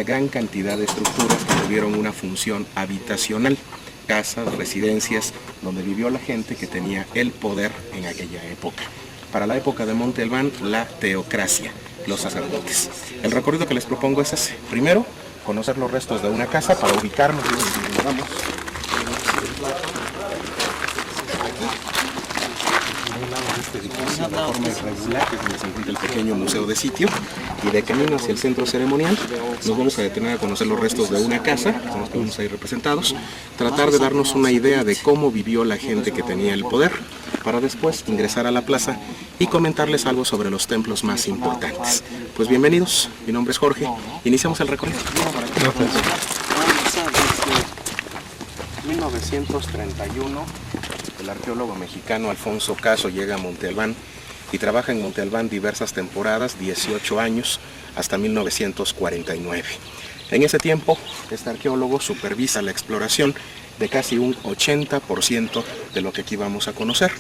una gran cantidad de estructuras que tuvieron una función habitacional, casas, residencias, donde vivió la gente que tenía el poder en aquella época. Para la época de Monte Albán, la teocracia, los sacerdotes. El recorrido que les propongo es ese. Primero, conocer los restos de una casa para ubicarnos. Vamos. De forma irregular, que es donde se encuentra el pequeño museo de sitio, y de camino hacia el centro ceremonial nos vamos a detener a conocer los restos de una casa, son los que vamos a ir representados, tratar de darnos una idea de cómo vivió la gente que tenía el poder, para después ingresar a la plaza y comentarles algo sobre los templos más importantes. Pues bienvenidos, mi nombre es Jorge, iniciamos el recorrido. 1931, el arqueólogo mexicano Alfonso Caso llega a Monte Albán y trabaja en Monte Albán diversas temporadas, 18 años, hasta 1949. En ese tiempo, este arqueólogo supervisa la exploración de casi un 80% de lo que aquí vamos a conocer.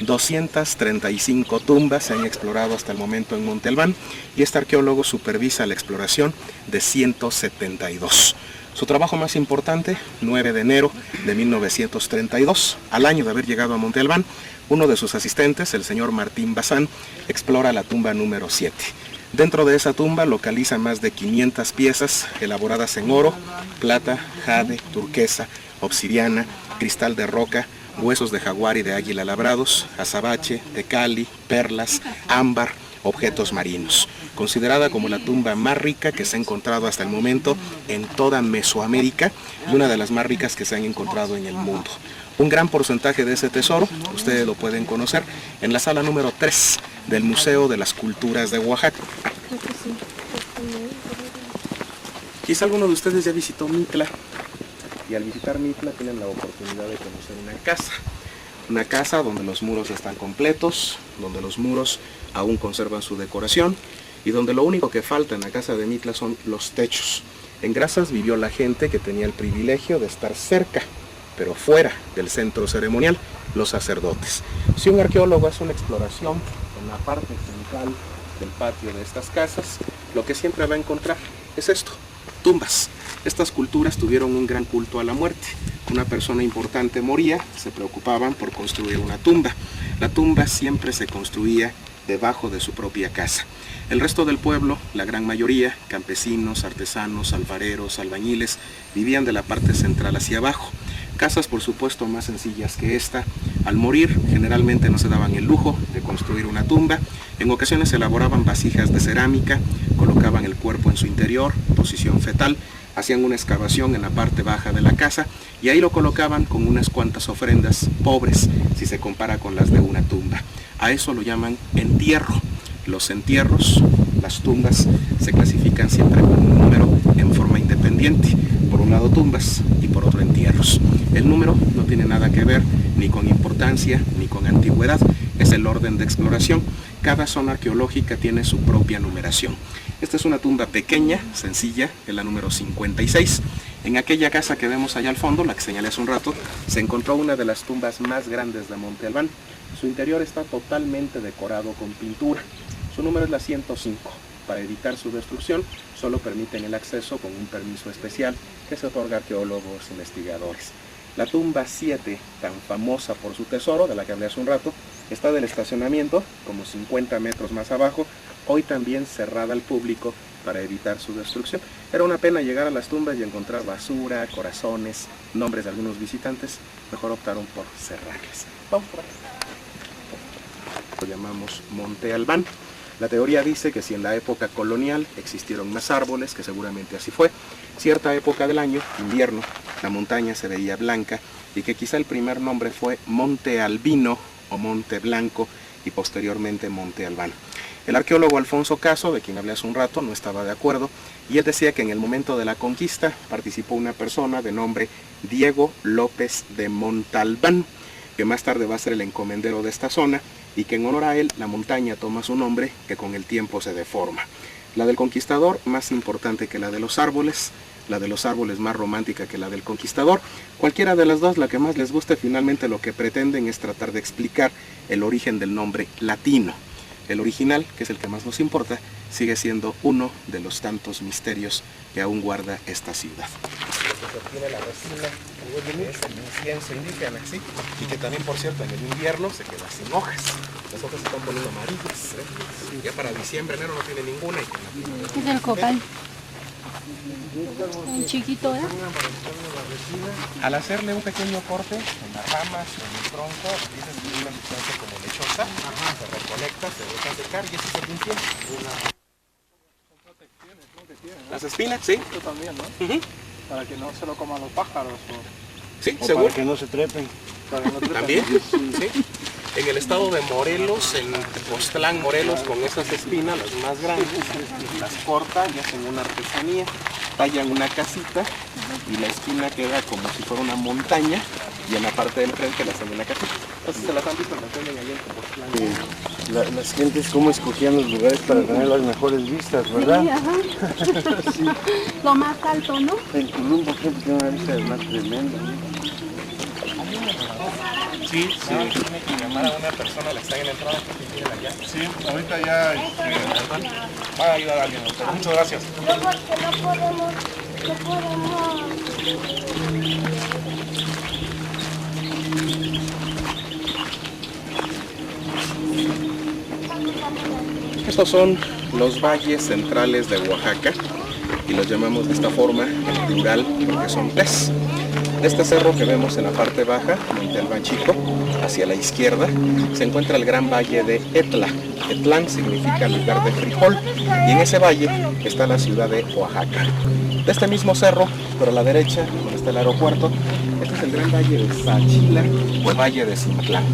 235 tumbas se han explorado hasta el momento en Monte Albán y este arqueólogo supervisa la exploración de 172. Su trabajo más importante, 9 de enero de 1932, al año de haber llegado a Monte Albán, uno de sus asistentes, el señor Martín Bazán, explora la tumba número 7. Dentro de esa tumba localiza más de 500 piezas elaboradas en oro, plata, jade, turquesa, obsidiana, cristal de roca, huesos de jaguar y de águila labrados, azabache, tecali, perlas, ámbar, objetos marinos. Considerada como la tumba más rica que se ha encontrado hasta el momento en toda Mesoamérica y una de las más ricas que se han encontrado en el mundo. Un gran porcentaje de ese tesoro, ustedes lo pueden conocer en la sala número 3 del Museo de las Culturas de Oaxaca. Quizá alguno de ustedes ya visitó Mitla y al visitar Mitla tienen la oportunidad de conocer una casa. Una casa donde los muros están completos, donde los muros aún conservan su decoración y donde lo único que falta en la casa de Mitla son los techos. En Grasas vivió la gente que tenía el privilegio de estar cerca, pero fuera del centro ceremonial, los sacerdotes. Si un arqueólogo hace una exploración en la parte central del patio de estas casas, lo que siempre va a encontrar es esto, tumbas. Estas culturas tuvieron un gran culto a la muerte. Una persona importante moría, se preocupaban por construir una tumba. La tumba siempre se construía debajo de su propia casa. El resto del pueblo, la gran mayoría, campesinos, artesanos, alfareros, albañiles, vivían de la parte central hacia abajo. Casas, por supuesto, más sencillas que esta. Al morir, generalmente no se daban el lujo de construir una tumba. En ocasiones se elaboraban vasijas de cerámica, colocaban el cuerpo en su interior, posición fetal, hacían una excavación en la parte baja de la casa y ahí lo colocaban con unas cuantas ofrendas pobres, si se compara con las de una tumba. A eso lo llaman entierro. Los entierros, las tumbas, se clasifican siempre con un número en forma independiente. Por un lado tumbas y por otro entierros. El número no tiene nada que ver ni con importancia ni con antigüedad, es el orden de exploración. Cada zona arqueológica tiene su propia numeración. Esta es una tumba pequeña, sencilla, es la número 56. En aquella casa que vemos allá al fondo, la que señalé hace un rato, se encontró una de las tumbas más grandes de Monte Albán. Su interior está totalmente decorado con pintura. Su número es la 105. Para evitar su destrucción, solo permiten el acceso con un permiso especial que se otorga a arqueólogos e investigadores. La tumba 7, tan famosa por su tesoro, de la que hablé hace un rato, está del estacionamiento, como 50 metros más abajo, hoy también cerrada al público para evitar su destrucción. Era una pena llegar a las tumbas y encontrar basura, corazones, nombres de algunos visitantes, mejor optaron por cerrarlas. Vamos por ahí. Lo llamamos Monte Albán. La teoría dice que si en la época colonial existieron más árboles, que seguramente así fue, cierta época del año, invierno, la montaña se veía blanca y que quizá el primer nombre fue Monte Albino o Monte Blanco y posteriormente Monte Albán. El arqueólogo Alfonso Caso, de quien hablé hace un rato, no estaba de acuerdo y él decía que en el momento de la conquista participó una persona de nombre Diego López de Montalbán, que más tarde va a ser el encomendero de esta zona y que en honor a él la montaña toma su nombre que con el tiempo se deforma. La del conquistador más importante que la de los árboles más romántica que la del conquistador. Cualquiera de las dos, la que más les guste, finalmente lo que pretenden es tratar de explicar el origen del nombre latino. El original, que es el que más nos importa, sigue siendo uno de los tantos misterios que aún guarda esta ciudad. Se obtiene la resina, es el incienso indígena, ¿sí? Y que también, por cierto, en el invierno se queda sin hojas. Las hojas se están poniendo amarillas, ¿eh? Ya para diciembre, enero no tiene ninguna. Y con la primavera, Es el copal. Un chiquito, ¿eh? Al hacerle un pequeño corte en las ramas o en el tronco, empieza a subir una sustancia como lechosa, se recolecta, se deja secar y eso se limpia. Las espinas, sí. Esto también, ¿no? Para que no se lo coman los pájaros. Sí, O seguro. para que no se trepen. Para que no trepen. También, sí. En el estado de Morelos, en Tepoztlán, Morelos, con esas espinas, las más grandes, las cortan y hacen una artesanía, tallan una casita y la espina queda como si fuera una montaña y en la parte del frente le hacen una casita. Entonces se las han visto en la tele y allá en Tepoztlán. Las gentes cómo escogían los lugares para tener las mejores vistas, ¿verdad? Sí, ajá. Sí. Lo más alto, ¿no? En Tulum, por ejemplo, tiene una vista más tremenda, ¿no? Sí, tiene que llamar a una persona, le está en la entrada, que tiene allá. Sí, ahorita ya va a ayudar a alguien. Muchas gracias. Estos son los valles centrales de Oaxaca y los llamamos de esta forma en plural porque son tres. Este cerro que vemos en la parte baja, Monte Albán Chico, hacia la izquierda, se encuentra el gran valle de Etla. Etlán significa lugar de frijol y en ese valle está la ciudad de Oaxaca. De este mismo cerro, pero a la derecha, donde está el aeropuerto, este es el gran valle de Sachila o el valle de Cintlán.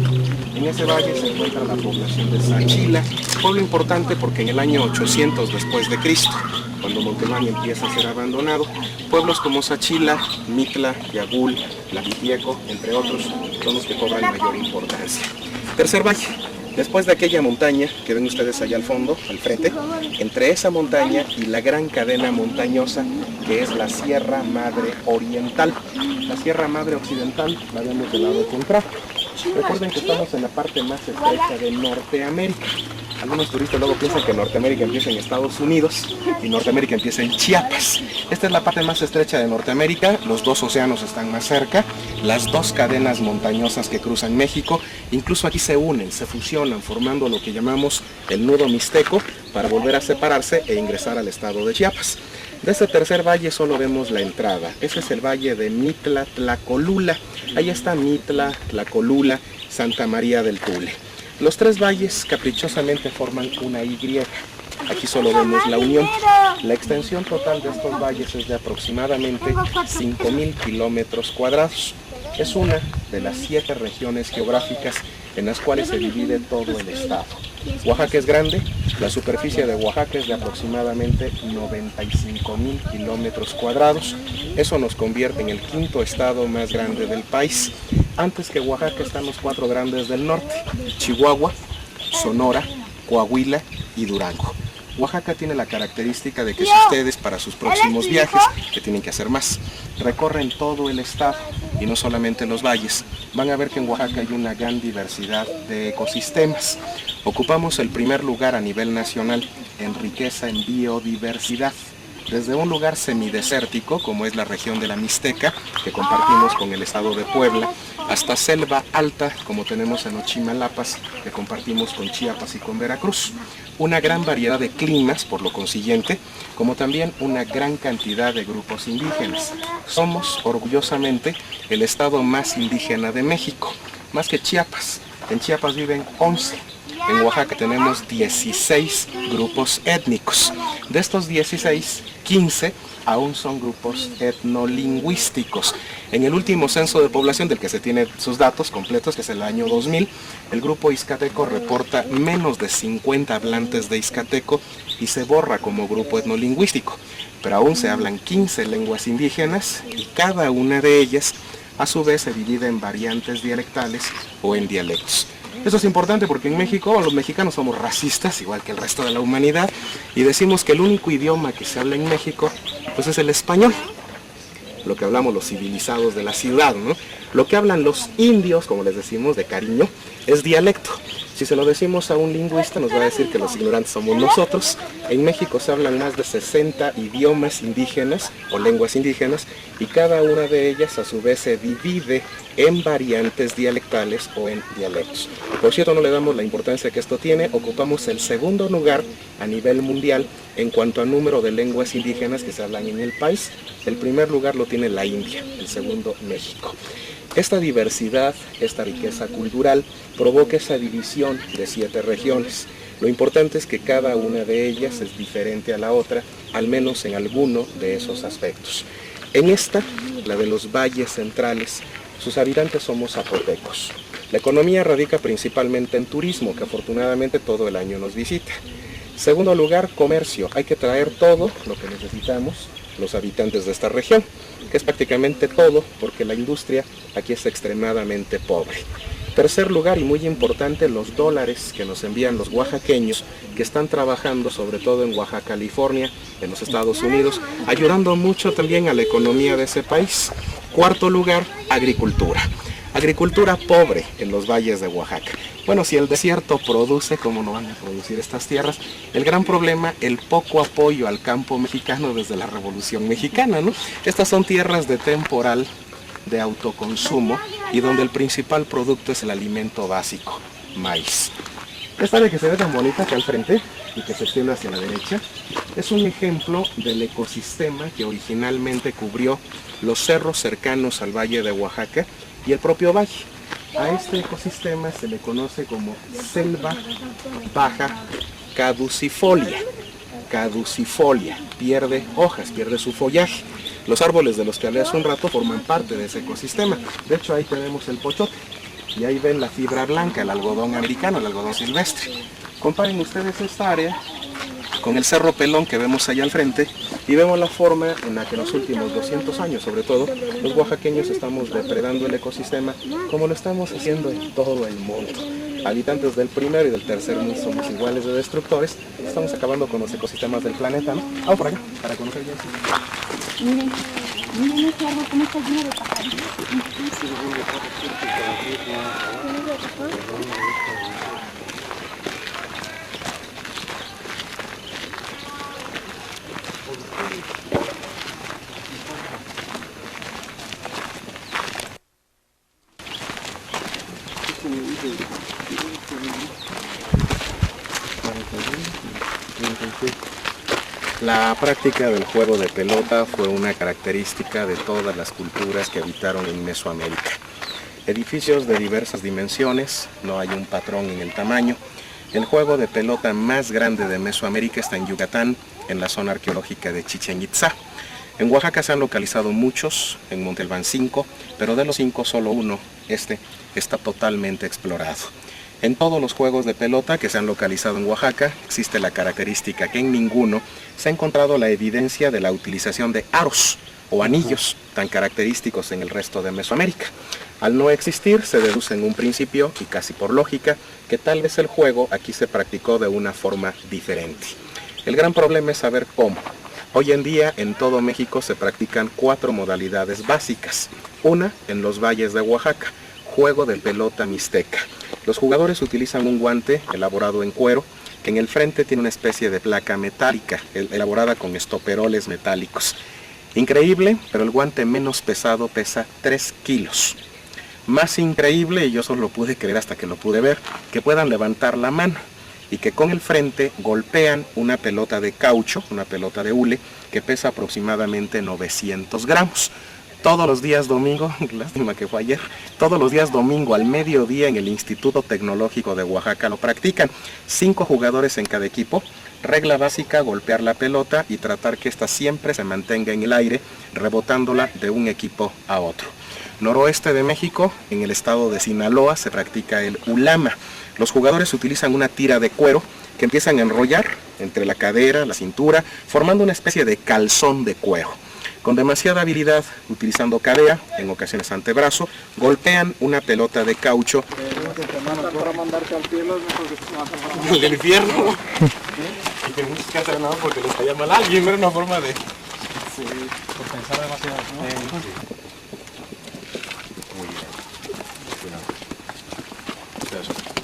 En ese valle se encuentra la población de Sachila, pueblo importante porque en el año 800 después de Cristo, cuando Montelmán empieza a ser abandonado, pueblos como Sachila, Mitla, Yagul, Tlaquitieco, entre otros, son los que cobran mayor importancia. Tercer valle. Después de aquella montaña que ven ustedes allá al fondo, al frente, entre esa montaña y la gran cadena montañosa que es la Sierra Madre Oriental. La Sierra Madre Occidental la vemos del lado contrario. Recuerden que estamos en la parte más estrecha de Norteamérica. Algunos turistas luego piensan que Norteamérica empieza en Estados Unidos y Norteamérica empieza en Chiapas. Esta es la parte más estrecha de Norteamérica, los dos océanos están más cerca, las dos cadenas montañosas que cruzan México, incluso aquí se unen, se fusionan, formando lo que llamamos el nudo mixteco para volver a separarse e ingresar al estado de Chiapas. De este tercer valle solo vemos la entrada, ese es el valle de Mitla Tlacolula, ahí está Mitla, Tlacolula, Santa María del Tule. Los tres valles caprichosamente forman una Y. Aquí solo vemos la unión. La extensión total de estos valles es de aproximadamente 5.000 kilómetros cuadrados. Es una de las 7 regiones geográficas en las cuales se divide todo el estado. Oaxaca es grande, la superficie de Oaxaca es de aproximadamente 95.000 kilómetros cuadrados. Eso nos convierte en el quinto estado más grande del país. Antes que Oaxaca están los 4 grandes del norte, Chihuahua, Sonora, Coahuila y Durango. Oaxaca tiene la característica de que si ustedes para sus próximos viajes, que tienen que hacer más, recorren todo el estado y no solamente los valles, van a ver que en Oaxaca hay una gran diversidad de ecosistemas. Ocupamos el primer lugar a nivel nacional en riqueza en biodiversidad. Desde un lugar semidesértico, como es la región de la Mixteca, que compartimos con el estado de Puebla, hasta selva alta, como tenemos en Ochimalapas, que compartimos con Chiapas y con Veracruz. Una gran variedad de climas, por lo consiguiente, como también una gran cantidad de grupos indígenas. Somos, orgullosamente, el estado más indígena de México, más que Chiapas. En Chiapas viven 11. En Oaxaca tenemos 16 grupos étnicos. De estos 16, 15 aún son grupos etnolingüísticos. En el último censo de población del que se tiene sus datos completos, que es el año 2000, el grupo Izcateco reporta menos de 50 hablantes de Izcateco y se borra como grupo etnolingüístico. Pero aún se hablan 15 lenguas indígenas y cada una de ellas a su vez se divide en variantes dialectales o en dialectos. Eso es importante porque en México los mexicanos somos racistas, igual que el resto de la humanidad, y decimos que el único idioma que se habla en México pues es el español, lo que hablamos los civilizados de la ciudad, ¿no? Lo que hablan los indios, como les decimos de cariño, es dialecto. Si se lo decimos a un lingüista nos va a decir que los ignorantes somos nosotros. En México se hablan más de 60 idiomas indígenas o lenguas indígenas y cada una de ellas a su vez se divide en variantes dialectales o en dialectos. Por cierto, no le damos la importancia que esto tiene, ocupamos el segundo lugar a nivel mundial en cuanto a número de lenguas indígenas que se hablan en el país. El primer lugar lo tiene la India, el segundo México. Esta diversidad, esta riqueza cultural, provoca esa división de 7 regiones. Lo importante es que cada una de ellas es diferente a la otra, al menos en alguno de esos aspectos. En esta, la de los valles centrales, sus habitantes somos zapotecos. La economía radica principalmente en turismo, que afortunadamente todo el año nos visita. Segundo lugar, comercio. Hay que traer todo lo que necesitamos los habitantes de esta región, que es prácticamente todo, porque la industria aquí es extremadamente pobre. Tercer lugar, y muy importante, los dólares que nos envían los oaxaqueños que están trabajando sobre todo en Oaxaca, California, en los Estados Unidos, ayudando mucho también a la economía de ese país. Cuarto lugar, agricultura. Agricultura pobre en los valles de Oaxaca. Bueno, si el desierto produce, ¿cómo no van a producir estas tierras? El gran problema, el poco apoyo al campo mexicano desde la Revolución Mexicana, ¿no? Estas son tierras de temporal, de autoconsumo, y donde el principal producto es el alimento básico, maíz. Esta área que se ve tan bonita acá al frente y que se extiende hacia la derecha, es un ejemplo del ecosistema que originalmente cubrió los cerros cercanos al valle de Oaxaca y el propio valle. A este ecosistema se le conoce como selva baja caducifolia. Caducifolia, pierde hojas, pierde su follaje. Los árboles de los que hablé hace un rato forman parte de ese ecosistema. De hecho, ahí tenemos el pochote. Y ahí ven la fibra blanca, el algodón americano, el algodón silvestre. Comparen ustedes esta área con el Cerro Pelón que vemos allá al frente y vemos la forma en la que en los últimos 200 años, sobre todo, los oaxaqueños estamos depredando el ecosistema como lo estamos haciendo en todo el mundo. Habitantes del primer y del tercer mundo somos iguales de destructores, estamos acabando con los ecosistemas del planeta, ¿no? Vamos por acá, para conocer ya. Miren, miren este árbol, cómo está lleno de pajaritos. La práctica del juego de pelota fue una característica de todas las culturas que habitaron en Mesoamérica. Edificios de diversas dimensiones, no hay un patrón en el tamaño. El juego de pelota más grande de Mesoamérica está en Yucatán, en la zona arqueológica de Chichén Itzá. En Oaxaca se han localizado muchos, en Monte Albán 5, pero de los 5 solo uno, está totalmente explorado. En todos los juegos de pelota que se han localizado en Oaxaca, existe la característica que en ninguno se ha encontrado la evidencia de la utilización de aros o anillos tan característicos en el resto de Mesoamérica. Al no existir, se deduce en un principio, y casi por lógica, que tal vez el juego aquí se practicó de una forma diferente. El gran problema es saber cómo. Hoy en día en todo México se practican 4 modalidades básicas. Una en los valles de Oaxaca, juego de pelota mixteca. Los jugadores utilizan un guante elaborado en cuero, que en el frente tiene una especie de placa metálica, elaborada con estoperoles metálicos. Increíble, pero el guante menos pesado pesa 3 kilos. Más increíble, y yo solo lo pude creer hasta que lo pude ver, que puedan levantar la mano y que con el frente golpean una pelota de caucho, una pelota de hule, que pesa aproximadamente 900 gramos. Todos los días domingo, lástima que fue ayer, todos los días domingo al mediodía en el Instituto Tecnológico de Oaxaca lo practican. 5 jugadores en cada equipo. Regla básica, golpear la pelota y tratar que ésta siempre se mantenga en el aire, rebotándola de un equipo a otro. Noroeste de México, en el estado de Sinaloa, se practica el ulama. Los jugadores utilizan una tira de cuero que empiezan a enrollar entre la cadera, la cintura, formando una especie de calzón de cuero. Con demasiada habilidad, utilizando cadera, en ocasiones antebrazo, golpean una pelota de caucho. El infierno. Y tenemos que hacer nada porque les caía mal a alguien, era una forma de... Sí, por pensar demasiado. Muy bien. Cuidado.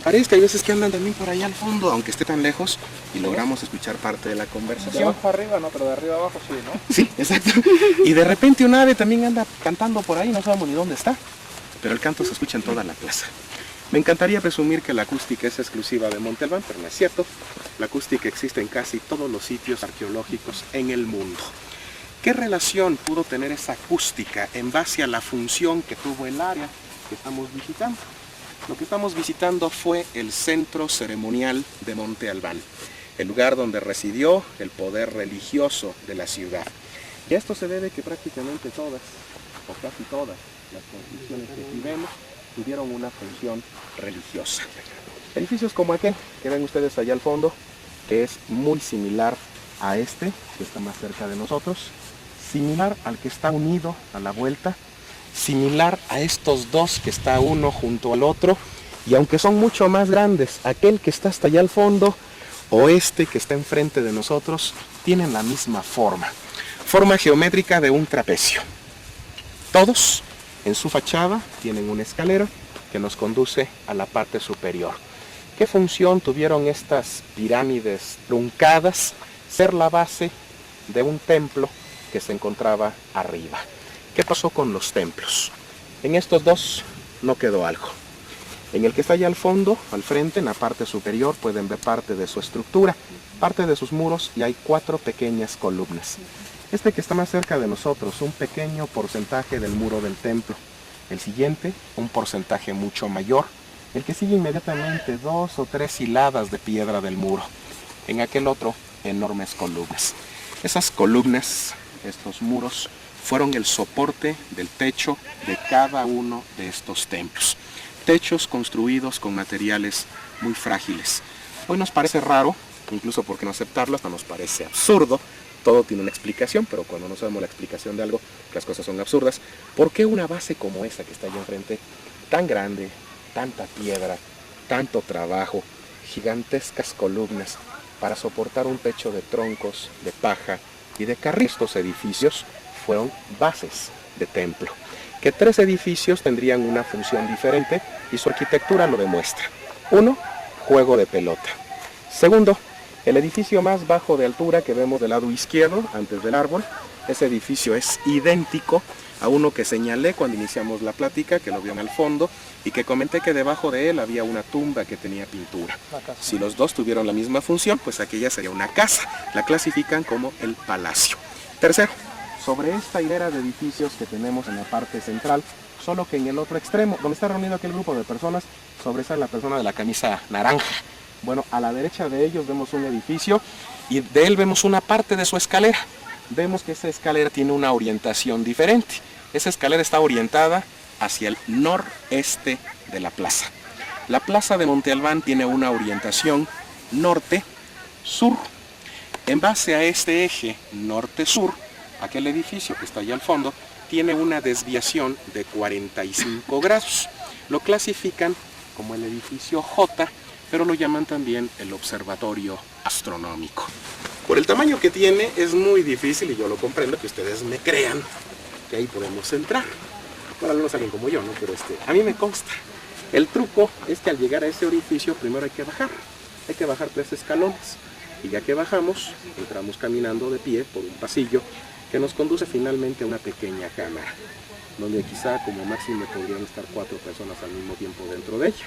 Parece que hay veces que andan también por allá al fondo, aunque esté tan lejos, y logramos escuchar parte de la De conversación. abajo arriba, no, pero de arriba abajo sí, ¿no? Sí, exacto. Y de repente un ave también anda cantando por ahí, no sabemos ni dónde está, pero el canto se escucha en toda la plaza. Me encantaría presumir que la acústica es exclusiva de Monte Albán, pero no es cierto. La acústica existe en casi todos los sitios arqueológicos en el mundo. ¿Qué relación pudo tener esa acústica en base a la función que tuvo el área que estamos visitando? Lo que estamos visitando fue el centro ceremonial de Monte Albán, el lugar donde residió el poder religioso de la ciudad. Y a esto se debe que prácticamente todas, o casi todas, las construcciones que aquí vemos tuvieron una función religiosa. Edificios como aquel que ven ustedes allá al fondo, que es muy similar a este, que está más cerca de nosotros, similar al que está unido a la vuelta, similar a estos dos que está uno junto al otro, y aunque son mucho más grandes, aquel que está hasta allá al fondo o este que está enfrente de nosotros, tienen la misma forma geométrica de un trapecio. Todos en su fachada tienen una escalera que nos conduce a la parte superior. ¿Qué función tuvieron estas pirámides truncadas? Ser la base de un templo que se encontraba arriba. ¿Qué pasó con los templos? En estos dos no quedó algo. En el que está allá al fondo, al frente, en la parte superior, pueden ver parte de su estructura, parte de sus muros, y hay 4 pequeñas columnas. Este que está más cerca de nosotros, un pequeño porcentaje del muro del templo. El siguiente, un porcentaje mucho mayor. El que sigue inmediatamente, 2 o 3 hiladas de piedra del muro. En aquel otro, enormes columnas. Esas columnas, estos muros, fueron el soporte del techo de cada uno de estos templos. Techos construidos con materiales muy frágiles. Hoy nos parece raro, incluso por qué no aceptarlo, hasta nos parece absurdo. Todo tiene una explicación, pero cuando no sabemos la explicación de algo, las cosas son absurdas. ¿Por qué una base como esa que está allá enfrente, tan grande, tanta piedra, tanto trabajo, gigantescas columnas, para soportar un techo de troncos, de paja y de carrizo? Estos edificios fueron bases de templo. Que 3 edificios tendrían una función diferente y su arquitectura lo demuestra. 1, juego de pelota. Segundo, el edificio más bajo de altura que vemos del lado izquierdo, antes del árbol, ese edificio es idéntico a uno que señalé cuando iniciamos la plática, que lo vieron al fondo, y que comenté que debajo de él había una tumba que tenía pintura. Si los dos tuvieron la misma función, pues aquella sería una casa. La clasifican como el palacio. Tercero, sobre esta hilera de edificios que tenemos en la parte central, solo que en el otro extremo, donde está reunido aquel grupo de personas, sobresale la persona de la camisa naranja. Bueno, a la derecha de ellos vemos un edificio y de él vemos una parte de su escalera. Vemos que esa escalera tiene una orientación diferente. Esa escalera está orientada hacia el noreste de la plaza. La plaza de Monte Albán tiene una orientación norte-sur. En base a este eje norte-sur, aquel edificio que está allá al fondo tiene una desviación de 45 grados. Lo clasifican como el edificio J, pero lo llaman también el observatorio astronómico. Por el tamaño que tiene es muy difícil, y yo lo comprendo, que ustedes me crean que ahí podemos entrar. Para algunos alguien como yo, ¿no? Pero a mí me consta. El truco es que al llegar a ese orificio primero hay que bajar. Hay que bajar 3 escalones. Y ya que bajamos, entramos caminando de pie por un pasillo que nos conduce finalmente a una pequeña cámara, donde quizá como máximo podrían estar 4 personas al mismo tiempo dentro de ella.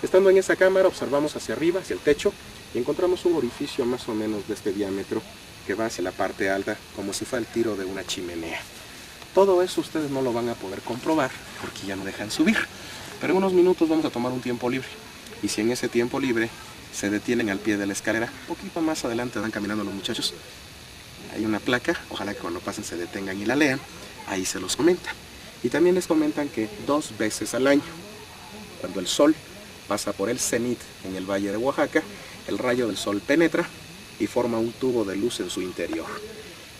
Estando en esa cámara observamos hacia arriba, hacia el techo, y encontramos un orificio más o menos de este diámetro que va hacia la parte alta, como si fuera el tiro de una chimenea. Todo eso ustedes no lo van a poder comprobar porque ya no dejan subir, pero en unos minutos vamos a tomar un tiempo libre, y si en ese tiempo libre se detienen al pie de la escalera, un poquito más adelante van caminando los muchachos, hay una placa, ojalá que cuando pasen se detengan y la lean, ahí se los comenta. Y también les comentan que 2 veces al año, cuando el sol pasa por el cenit en el valle de Oaxaca, el rayo del sol penetra y forma un tubo de luz en su interior.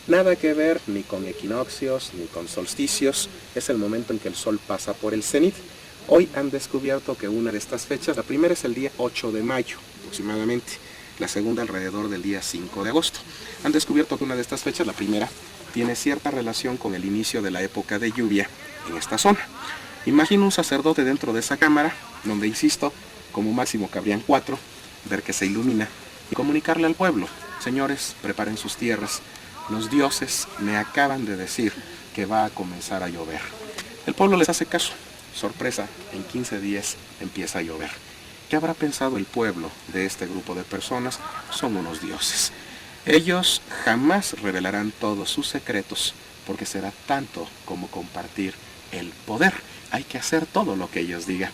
Nada que ver ni con equinoccios ni con solsticios, es el momento en que el sol pasa por el cenit. Hoy han descubierto que una de estas fechas, la primera es el día 8 de mayo aproximadamente, la segunda alrededor del día 5 de agosto. Han descubierto que una de estas fechas, la primera, tiene cierta relación con el inicio de la época de lluvia en esta zona. Imagina un sacerdote dentro de esa cámara, donde, insisto, como máximo cabrían 4, ver que se ilumina y comunicarle al pueblo: señores, preparen sus tierras, los dioses me acaban de decir que va a comenzar a llover. El pueblo les hace caso. Sorpresa, en 15 días empieza a llover. ¿Qué habrá pensado el pueblo de este grupo de personas? Son unos dioses. Ellos jamás revelarán todos sus secretos, porque será tanto como compartir el poder. Hay que hacer todo lo que ellos digan.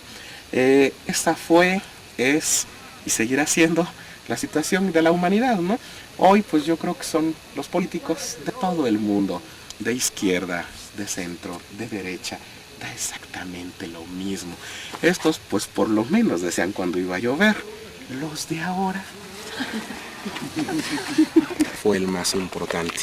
Esta fue, es y seguirá siendo la situación de la humanidad, ¿no? Hoy pues yo creo que son los políticos de todo el mundo, de izquierda, de centro, de derecha, da exactamente lo mismo. Estos pues por lo menos decían cuando iba a llover. Los de ahora fue el más importante.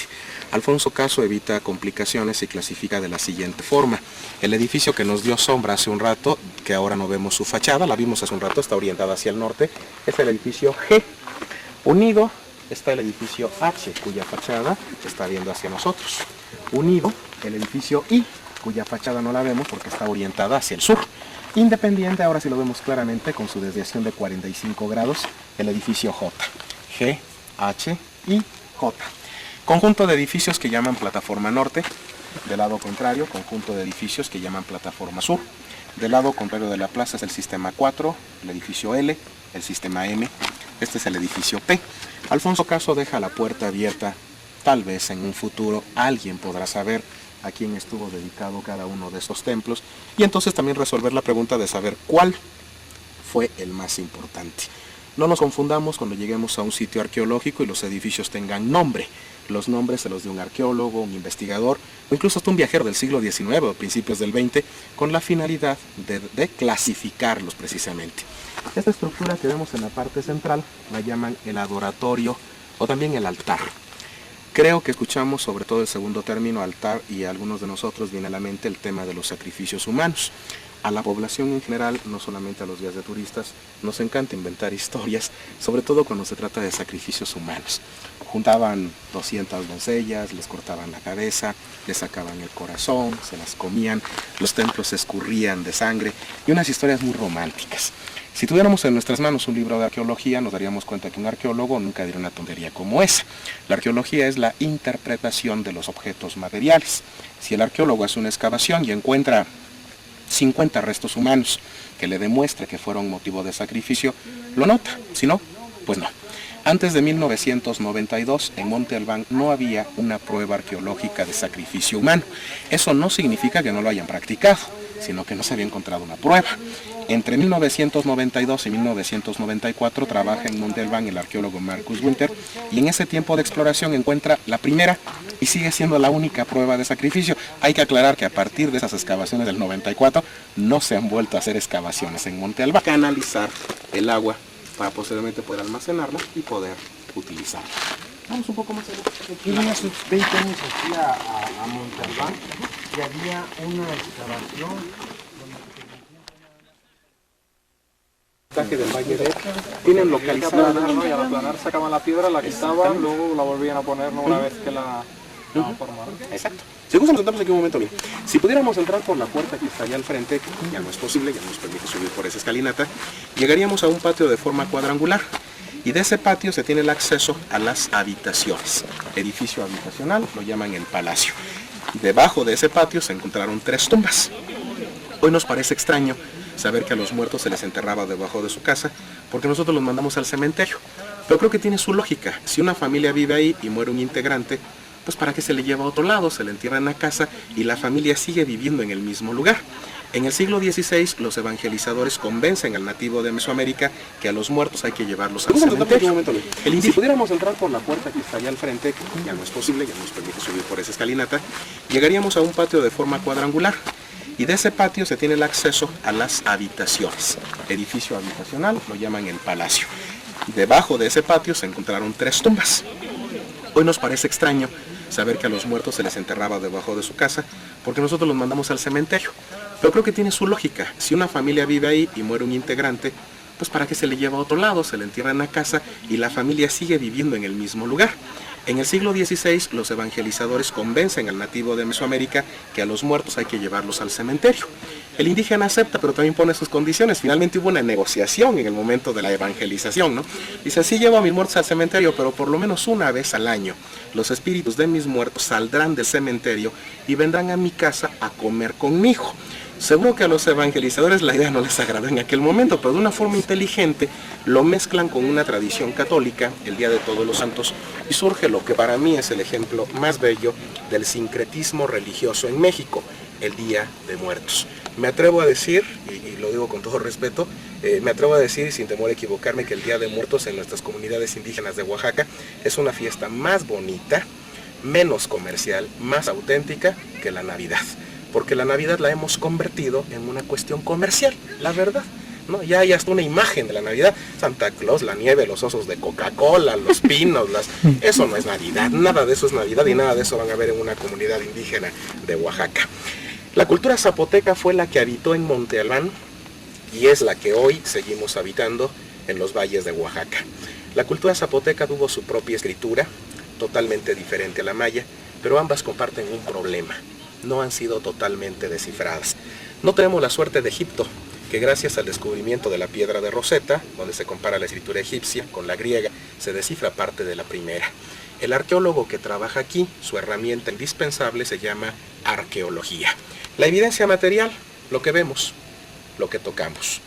Alfonso Caso evita complicaciones y clasifica de la siguiente forma: el edificio que nos dio sombra hace un rato, que ahora no vemos su fachada, la vimos hace un rato, está orientada hacia el norte, es el edificio G. Unido está el edificio H, cuya fachada está viendo hacia nosotros. Unido el edificio I, cuya fachada no la vemos porque está orientada hacia el sur. Independiente, ahora sí lo vemos claramente con su desviación de 45 grados, el edificio J. G, H, I, J. Conjunto de edificios que llaman plataforma norte. Del lado contrario, conjunto de edificios que llaman plataforma sur. Del lado contrario de la plaza es el sistema 4, el edificio L, el sistema M. Este es el edificio P. Alfonso Caso deja la puerta abierta. Tal vez en un futuro alguien podrá saber a quién estuvo dedicado cada uno de estos templos, y entonces también resolver la pregunta de saber cuál fue el más importante. No nos confundamos cuando lleguemos a un sitio arqueológico y los edificios tengan nombre. Los nombres se los de un arqueólogo, un investigador o incluso hasta un viajero del siglo XIX o principios del XX, con la finalidad de clasificarlos precisamente. Esta estructura que vemos en la parte central la llaman el adoratorio o también el altar. Creo que escuchamos sobre todo el segundo término, altar, y a algunos de nosotros viene a la mente el tema de los sacrificios humanos. A la población en general, no solamente a los guías de turistas, nos encanta inventar historias, sobre todo cuando se trata de sacrificios humanos. Juntaban 200 doncellas, les cortaban la cabeza, les sacaban el corazón, se las comían, los templos se escurrían de sangre y unas historias muy románticas. Si tuviéramos en nuestras manos un libro de arqueología, nos daríamos cuenta que un arqueólogo nunca diría una tontería como esa. La arqueología es la interpretación de los objetos materiales. Si el arqueólogo hace una excavación y encuentra 50 restos humanos que le demuestre que fueron motivo de sacrificio, lo nota. Si no, pues no. Antes de 1992, en Monte Albán no había una prueba arqueológica de sacrificio humano. Eso no significa que no lo hayan practicado, sino que no se había encontrado una prueba. Entre 1992 y 1994 trabaja en Monte Albán el arqueólogo Marcus Winter, y en ese tiempo de exploración encuentra la primera y sigue siendo la única prueba de sacrificio. Hay que aclarar que a partir de esas excavaciones del 94 no se han vuelto a hacer excavaciones en Monte Albán. Canalizar el agua para posteriormente poder almacenarla y poder utilizarla. Vamos un poco más allá. Yo vine hace 20 años aquí a Monte Albán y había una excavación. Del Valle de tienen localizada. ¿no? Y al aplanar sacaban la piedra, la quitaban, luego la volvían a poner, ¿no? Una vez que la formaron. Exacto. Si gustan, nos sentamos aquí un momento bien. Si pudiéramos entrar por la puerta que está allá al frente, ya no es posible, ya no nos permite subir por esa escalinata, llegaríamos a un patio de forma cuadrangular. Y de ese patio se tiene el acceso a las habitaciones. Edificio habitacional, lo llaman el palacio. Debajo de ese patio se encontraron 3 tumbas. Hoy nos parece extraño saber que a los muertos se les enterraba debajo de su casa, porque nosotros los mandamos al cementerio. Pero creo que tiene su lógica. Si una familia vive ahí y muere un integrante, pues ¿para qué se le lleva a otro lado? Se le entierra en la casa y la familia sigue viviendo en el mismo lugar. En el siglo XVI, los evangelizadores convencen al nativo de Mesoamérica que a los muertos hay que llevarlos al cementerio. Si pudiéramos entrar por la puerta que está allá al frente, ya no es posible, ya no nos permite subir por esa escalinata, llegaríamos a un patio de forma cuadrangular. Y de ese patio se tiene el acceso a las habitaciones. Edificio habitacional, lo llaman el palacio. Debajo de ese patio se encontraron 3 tumbas. Hoy nos parece extraño saber que a los muertos se les enterraba debajo de su casa, porque nosotros los mandamos al cementerio. Pero creo que tiene su lógica. Si una familia vive ahí y muere un integrante, pues ¿para qué se le lleva a otro lado? Se le entierra en la casa y la familia sigue viviendo en el mismo lugar. En el siglo XVI, los evangelizadores convencen al nativo de Mesoamérica que a los muertos hay que llevarlos al cementerio. El indígena acepta, pero también pone sus condiciones. Finalmente hubo una negociación en el momento de la evangelización, ¿no? Dice, sí llevo a mis muertos al cementerio, pero por lo menos una vez al año los espíritus de mis muertos saldrán del cementerio y vendrán a mi casa a comer conmigo. Seguro que a los evangelizadores la idea no les agradó en aquel momento, pero de una forma inteligente lo mezclan con una tradición católica, el Día de Todos los Santos, y surge lo que para mí es el ejemplo más bello del sincretismo religioso en México, el Día de Muertos. Me atrevo a decir, y lo digo con todo respeto, me atrevo a decir sin temor a equivocarme que el Día de Muertos en nuestras comunidades indígenas de Oaxaca es una fiesta más bonita, menos comercial, más auténtica que la Navidad. Porque la Navidad la hemos convertido en una cuestión comercial, la verdad, ¿no? Ya hay hasta una imagen de la Navidad, Santa Claus, la nieve, los osos de Coca-Cola, los pinos, eso no es Navidad, nada de eso es Navidad y nada de eso van a ver en una comunidad indígena de Oaxaca. La cultura zapoteca fue la que habitó en Monte Albán y es la que hoy seguimos habitando en los valles de Oaxaca. La cultura zapoteca tuvo su propia escritura, totalmente diferente a la maya, pero ambas comparten un problema. No han sido totalmente descifradas. No tenemos la suerte de Egipto, que gracias al descubrimiento de la piedra de Rosetta, donde se compara la escritura egipcia con la griega, se descifra parte de la primera. El arqueólogo que trabaja aquí, su herramienta indispensable se llama arqueología. La evidencia material, lo que vemos, lo que tocamos.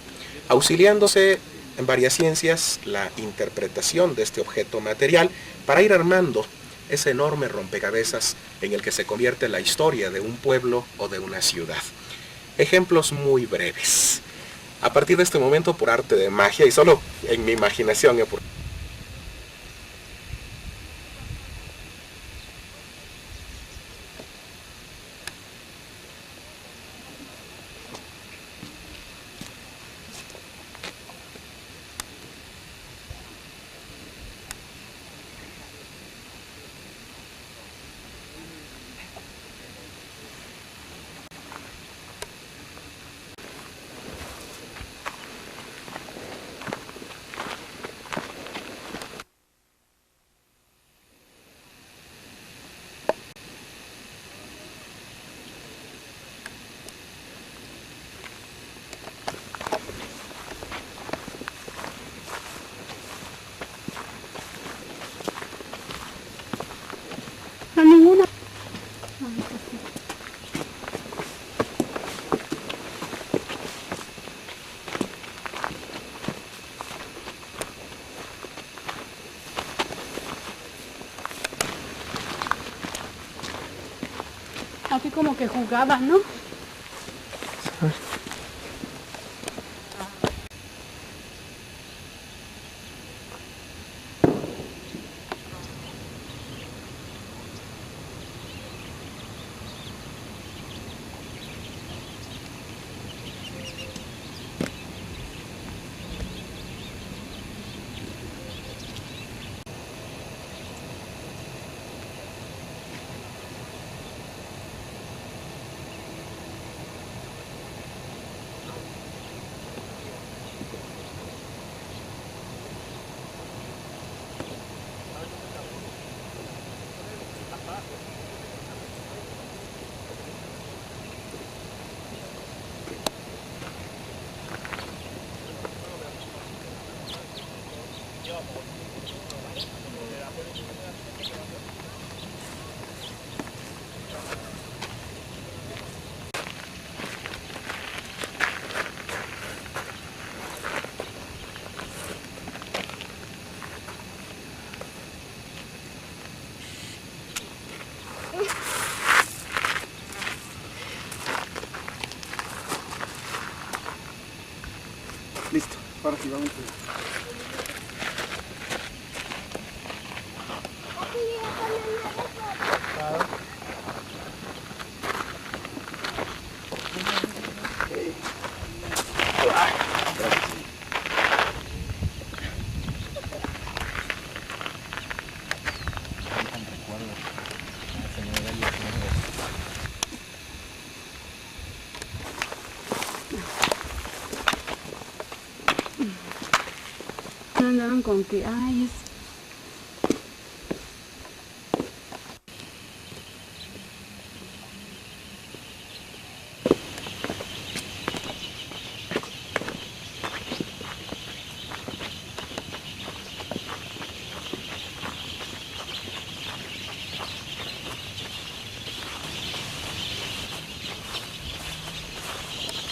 Auxiliándose en varias ciencias, la interpretación de este objeto material para ir armando ese enorme rompecabezas en el que se convierte la historia de un pueblo o de una ciudad. Ejemplos muy breves. A partir de este momento, por arte de magia, y solo en mi imaginación, No, ninguna. Así como que jugabas, ¿no? Listo, ahora sí vamos. Andaban con que, ay, es